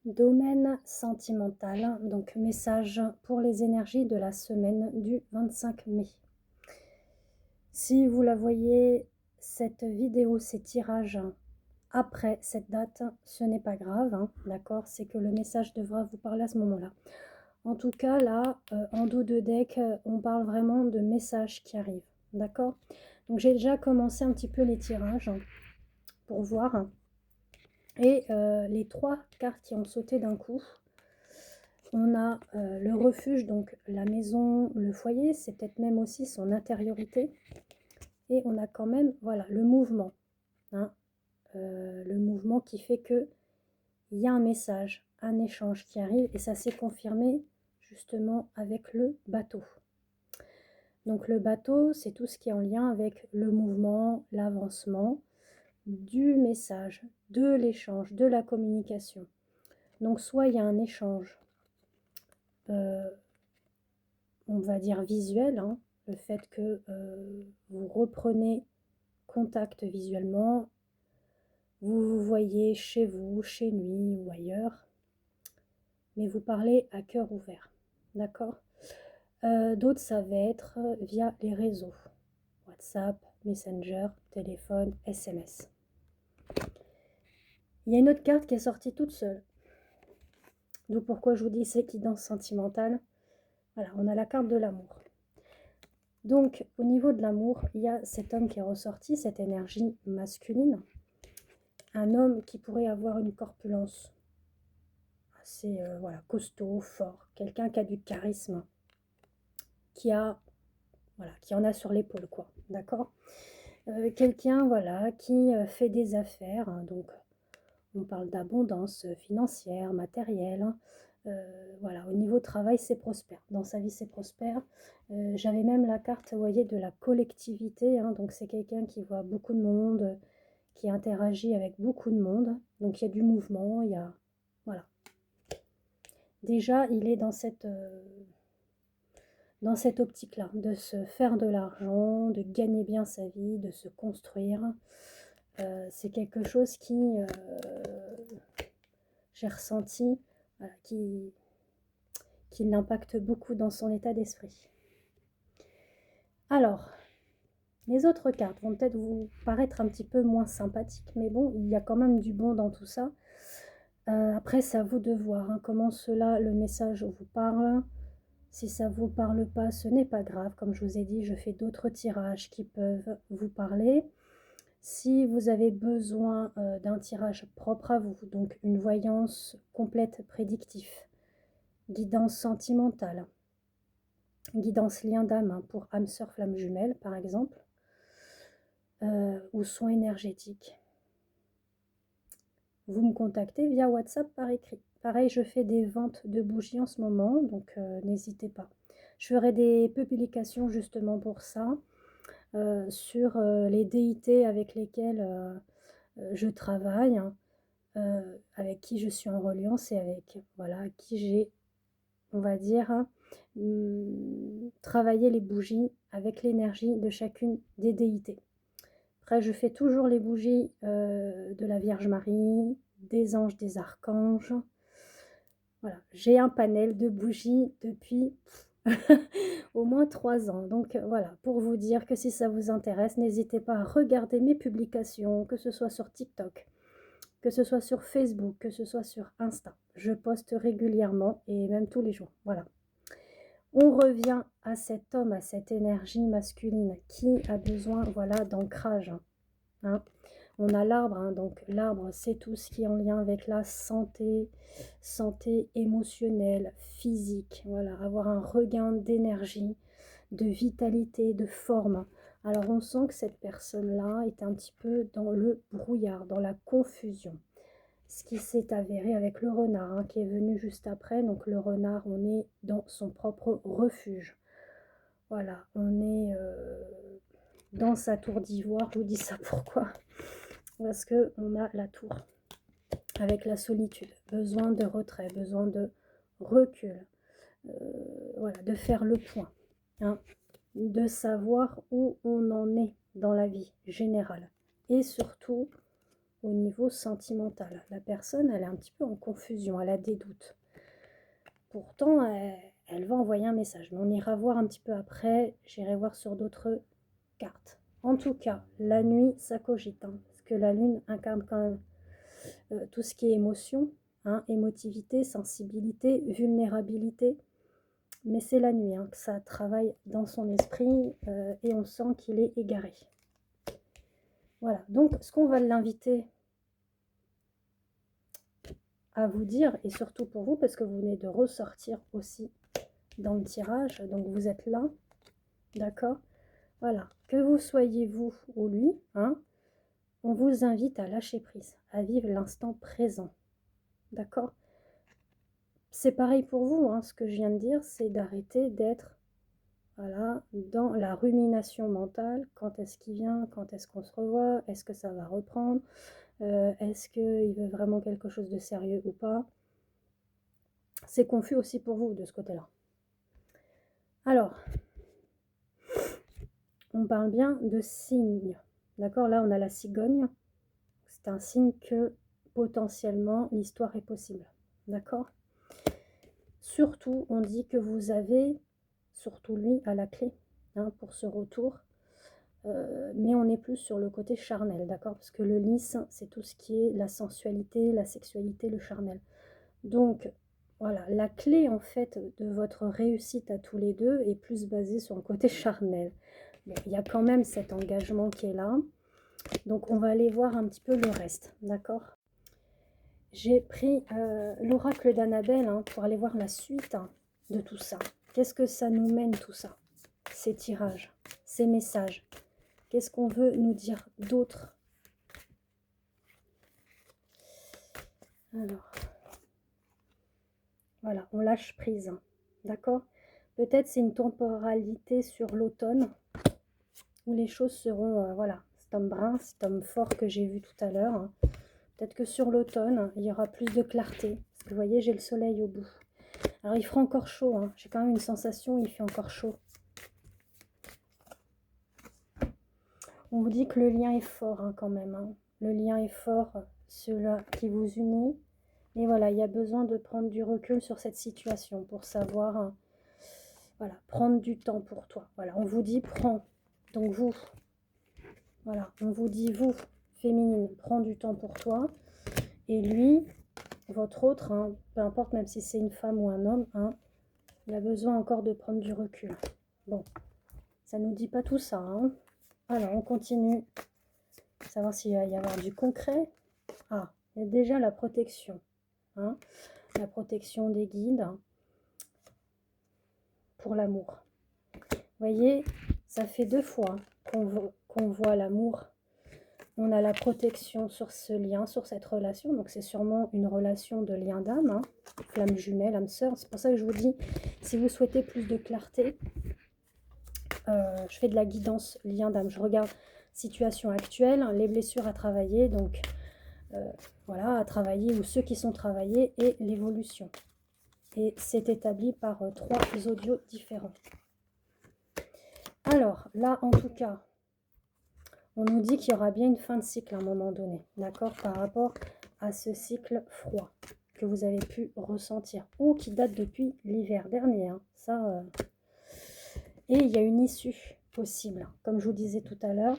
Domaine sentimental, donc message pour les énergies de la semaine du 25 mai. Si vous la voyez, cette vidéo, ces tirages après cette date, ce n'est pas grave, hein, d'accord? C'est que le message devra vous parler à ce moment-là. En tout cas, là, en dos de deck, on parle vraiment de messages qui arrivent, d'accord? Donc j'ai déjà commencé un petit peu les tirages pour voir. Et les trois cartes qui ont sauté d'un coup, on a le refuge, donc la maison, le foyer, c'est peut-être même aussi son intériorité. Et on a quand même, voilà, le mouvement. Hein, le mouvement qui fait que il y a un message, un échange qui arrive. Et ça s'est confirmé justement avec le bateau. Donc le bateau, c'est tout ce qui est en lien avec le mouvement, l'avancement du message, de l'échange, de la communication. Donc soit il y a un échange, on va dire visuel, hein, le fait que vous reprenez contact visuellement, vous vous voyez chez vous, chez lui ou ailleurs, mais vous parlez à cœur ouvert, d'accord? D'autres, ça va être via les réseaux, WhatsApp, Messenger, téléphone, SMS. Il y a une autre carte qui est sortie toute seule. D'où pourquoi je vous dis c'est guidance sentimentale. Voilà, on a la carte de l'amour. Donc, au niveau de l'amour, il y a cet homme qui est ressorti, cette énergie masculine. Un homme qui pourrait avoir une corpulence assez voilà, costaud, fort. Quelqu'un qui a du charisme, qui en a sur l'épaule, quoi. D'accord? Quelqu'un, voilà, qui fait des affaires. Hein, donc, on parle d'abondance financière, matérielle. Hein. Voilà, au niveau travail, c'est prospère. Dans sa vie, c'est prospère. J'avais même la carte, vous voyez, de la collectivité. Hein, donc, c'est quelqu'un qui voit beaucoup de monde, qui interagit avec beaucoup de monde. Donc, il y a du mouvement, il y a... Voilà. Déjà, il est dans cette optique-là, de se faire de l'argent, de gagner bien sa vie, de se construire. C'est quelque chose qui... j'ai ressenti, voilà, qui l'impacte beaucoup dans son état d'esprit. Alors, les autres cartes vont peut-être vous paraître un petit peu moins sympathiques, mais bon, il y a quand même du bon dans tout ça. Après, c'est à vous de voir hein, comment cela, le message vous parle. Si ça ne vous parle pas, ce n'est pas grave. Comme je vous ai dit, je fais d'autres tirages qui peuvent vous parler. Si vous avez besoin d'un tirage propre à vous, donc une voyance complète prédictif, guidance sentimentale, guidance lien d'âme hein, pour âme sœur flamme jumelle par exemple, ou soins énergétiques, vous me contactez via WhatsApp par écrit. Pareil, je fais des ventes de bougies en ce moment, donc n'hésitez pas. Je ferai des publications justement pour ça, sur les déités avec lesquelles je travaille, hein, avec qui je suis en reliance et avec voilà, qui j'ai, on va dire, hein, travaillé les bougies avec l'énergie de chacune des déités. Après, je fais toujours les bougies de la Vierge Marie, des anges, des archanges. Voilà, j'ai un panel de bougies depuis au moins 3 ans. Donc voilà, pour vous dire que si ça vous intéresse, n'hésitez pas à regarder mes publications, que ce soit sur TikTok, que ce soit sur Facebook, que ce soit sur Insta. Je poste régulièrement et même tous les jours. Voilà. On revient à cet homme, à cette énergie masculine qui a besoin voilà, d'ancrage. Hein. On a l'arbre, hein, donc l'arbre c'est tout ce qui est en lien avec la santé, santé émotionnelle, physique, voilà, avoir un regain d'énergie, de vitalité, de forme. Alors on sent que cette personne-là est un petit peu dans le brouillard, dans la confusion. Ce qui s'est avéré avec le renard hein, qui est venu juste après. Donc le renard, on est dans son propre refuge. Voilà, on est dans sa tour d'ivoire. Je vous dis ça pourquoi? Parce qu'on a la tour avec la solitude, besoin de retrait, besoin de recul, voilà, de faire le point, hein, de savoir où on en est dans la vie générale et surtout au niveau sentimental. La personne, elle est un petit peu en confusion, elle a des doutes. Pourtant, elle va envoyer un message. Mais on ira voir un petit peu après. J'irai voir sur d'autres cartes. En tout cas, la nuit, ça cogite. Hein, parce que la lune incarne quand même tout ce qui est émotion, hein, émotivité, sensibilité, vulnérabilité. Mais c'est la nuit hein, que ça travaille dans son esprit et on sent qu'il est égaré. Voilà, donc ce qu'on va l'inviter à vous dire, et surtout pour vous, parce que vous venez de ressortir aussi dans le tirage, donc vous êtes là, d'accord? Voilà, que vous soyez vous ou lui, hein, on vous invite à lâcher prise, à vivre l'instant présent, d'accord? C'est pareil pour vous, hein, ce que je viens de dire, c'est d'arrêter d'être voilà, dans la rumination mentale. Quand est-ce qu'il vient? Quand est-ce qu'on se revoit? Est-ce que ça va reprendre? Est-ce qu'il veut vraiment quelque chose de sérieux ou pas? C'est confus aussi pour vous de ce côté-là. Alors, on parle bien de signe. D'accord? Là, on a la cigogne. C'est un signe que potentiellement l'histoire est possible. D'accord? Surtout, on dit que vous avez, surtout lui, à la clé hein, pour ce retour. Mais on est plus sur le côté charnel, d'accord? Parce que le lys, c'est tout ce qui est la sensualité, la sexualité, le charnel. Donc, voilà, la clé, en fait, de votre réussite à tous les deux est plus basée sur le côté charnel. Bon, il y a quand même cet engagement qui est là. Donc, on va aller voir un petit peu le reste, d'accord? J'ai pris l'oracle d'Annabelle hein, pour aller voir la suite hein, de tout ça. Qu'est-ce que ça nous mène, tout ça? Ces tirages, ces messages. Qu'est-ce qu'on veut nous dire d'autre? Alors, voilà, on lâche prise, hein, d'accord? Peut-être c'est une temporalité sur l'automne où les choses seront, voilà, cet homme brun, cet homme fort que j'ai vu tout à l'heure. Hein. Peut-être que sur l'automne, il y aura plus de clarté. Parce que vous voyez, j'ai le soleil au bout. Alors, il fera encore chaud. Hein. J'ai quand même une sensation, il fait encore chaud. On vous dit que le lien est fort hein, quand même. Hein. Le lien est fort, celui-là qui vous unit. Et voilà, il y a besoin de prendre du recul sur cette situation pour savoir, hein, voilà, prendre du temps pour toi. Voilà, on vous dit prends. Donc vous, voilà, on vous dit vous, féminine, prends du temps pour toi. Et lui, votre autre, hein, peu importe, même si c'est une femme ou un homme, hein, il a besoin encore de prendre du recul. Bon, ça ne nous dit pas tout ça. Hein. Alors, on continue. Savoir s'il va y avoir du concret. Ah, il y a déjà la protection. Hein, la protection des guides pour l'amour. Vous voyez, ça fait 2 fois qu'on voit l'amour. On a la protection sur ce lien, sur cette relation. Donc, c'est sûrement une relation de lien d'âme. Hein, flamme jumelle, âme sœur. C'est pour ça que je vous dis, si vous souhaitez plus de clarté, je fais de la guidance lien d'âme. Je regarde situation actuelle, les blessures à travailler. Donc, voilà, à travailler ou ceux qui sont travaillés et l'évolution. Et c'est établi par 3 audios différents. Alors, là, en tout cas, on nous dit qu'il y aura bien une fin de cycle à un moment donné, d'accord, par rapport à ce cycle froid que vous avez pu ressentir, ou qui date depuis l'hiver dernier. Hein, ça, Et il y a une issue possible, comme je vous disais tout à l'heure.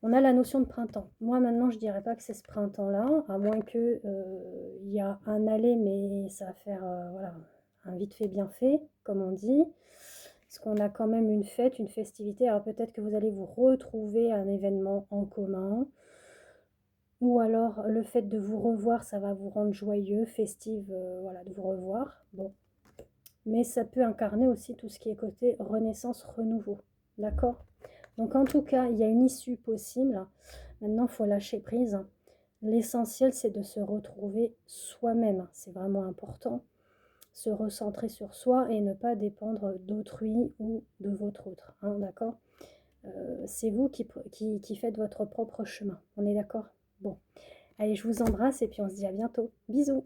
On a la notion de printemps. Moi, maintenant, je ne dirais pas que c'est ce printemps-là, à moins qu'il y a un aller, mais ça va faire voilà, un vite fait, bien fait, comme on dit. Parce qu'on a quand même une fête, une festivité. Alors, peut-être que vous allez vous retrouver à un événement en commun. Ou alors, le fait de vous revoir, ça va vous rendre joyeux, festive, voilà, de vous revoir. Bon. Mais ça peut incarner aussi tout ce qui est côté renaissance, renouveau. D'accord ? Donc en tout cas, il y a une issue possible. Maintenant, il faut lâcher prise. L'essentiel, c'est de se retrouver soi-même. C'est vraiment important. Se recentrer sur soi et ne pas dépendre d'autrui ou de votre autre. Hein, d'accord? C'est vous qui faites votre propre chemin. On est d'accord? Bon. Allez, je vous embrasse et puis on se dit à bientôt. Bisous!